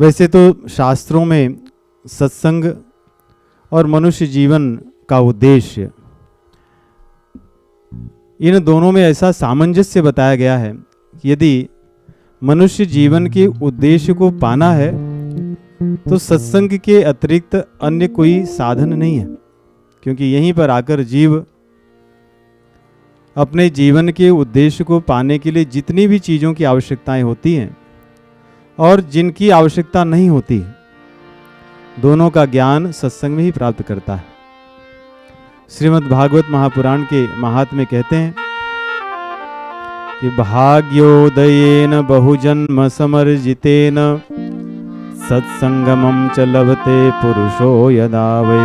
वैसे तो शास्त्रों में सत्संग और मनुष्य जीवन का उद्देश्य, इन दोनों में ऐसा सामंजस्य बताया गया है कि यदि मनुष्य जीवन के उद्देश्य को पाना है तो सत्संग के अतिरिक्त अन्य कोई साधन नहीं है, क्योंकि यहीं पर आकर जीव अपने जीवन के उद्देश्य को पाने के लिए जितनी भी चीज़ों की आवश्यकताएं होती हैं और जिनकी आवश्यकता नहीं होती, दोनों का ज्ञान सत्संग में ही प्राप्त करता है। श्रीमद् भागवत महापुराण के महात्म्य कहते हैं कि भाग्योदयेन बहुजन्म समर्जितेन सत्संगमं च लभते पुरुषो यदा वै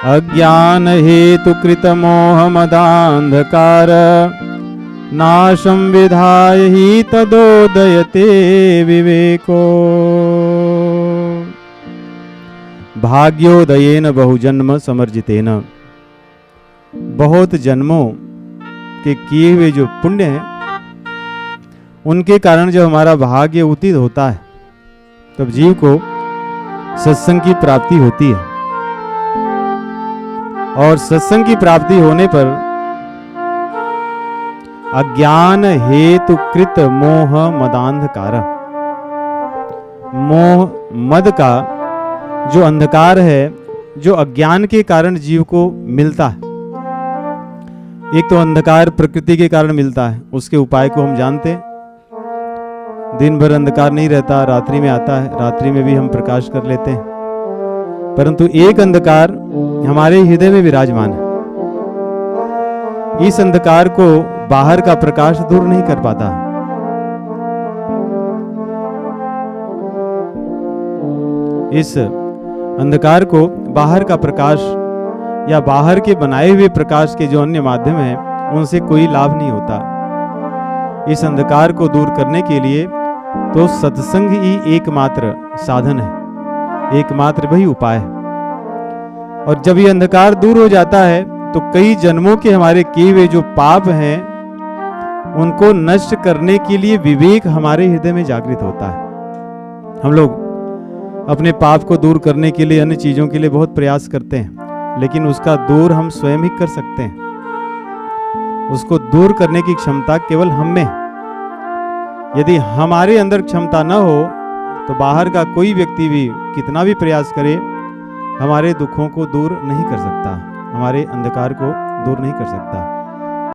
अज्ञान हेतु कृत मोह मदांधकार नाशं विधाय ही तदोदयते विवेको। भाग्योदयेन बहुजन्म समर्जितेन, बहुत जन्मों के किए हुए जो पुण्य हैं उनके कारण जब हमारा भाग्य उदित होता है तब जीव को सत्संग की प्राप्ति होती है, और सत्संग की प्राप्ति होने पर अज्ञान हेतु कृत मोह मदांधकार, मोह मद का जो अंधकार है, जो अज्ञान के कारण जीव को मिलता है। एक तो अंधकार प्रकृति के कारण मिलता है, उसके उपाय को हम जानते हैं। दिन भर अंधकार नहीं रहता, रात्रि में आता है, रात्रि में भी हम प्रकाश कर लेते हैं, परंतु एक अंधकार हमारे हृदय में विराजमान है। इस अंधकार को बाहर का प्रकाश दूर नहीं कर पाता। इस अंधकार को बाहर का प्रकाश या बाहर के बनाए हुए प्रकाश के जो अन्य माध्यम हैं उनसे कोई लाभ नहीं होता। इस अंधकार को दूर करने के लिए तो सत्संग ही एकमात्र साधन है, एकमात्र वही उपाय है। और जब ये अंधकार दूर हो जाता है तो कई जन्मों के हमारे किए हुए जो पाप हैं उनको नष्ट करने के लिए विवेक हमारे हृदय में जागृत होता है। हम लोग अपने पाप को दूर करने के लिए अन्य चीजों के लिए बहुत प्रयास करते हैं, लेकिन उसका दूर हम स्वयं ही कर सकते हैं। उसको दूर करने की क्षमता केवल हम में है। यदि हमारे अंदर क्षमता न हो तो बाहर का कोई व्यक्ति भी कितना भी प्रयास करे हमारे दुखों को दूर नहीं कर सकता, हमारे अंधकार को दूर नहीं कर सकता।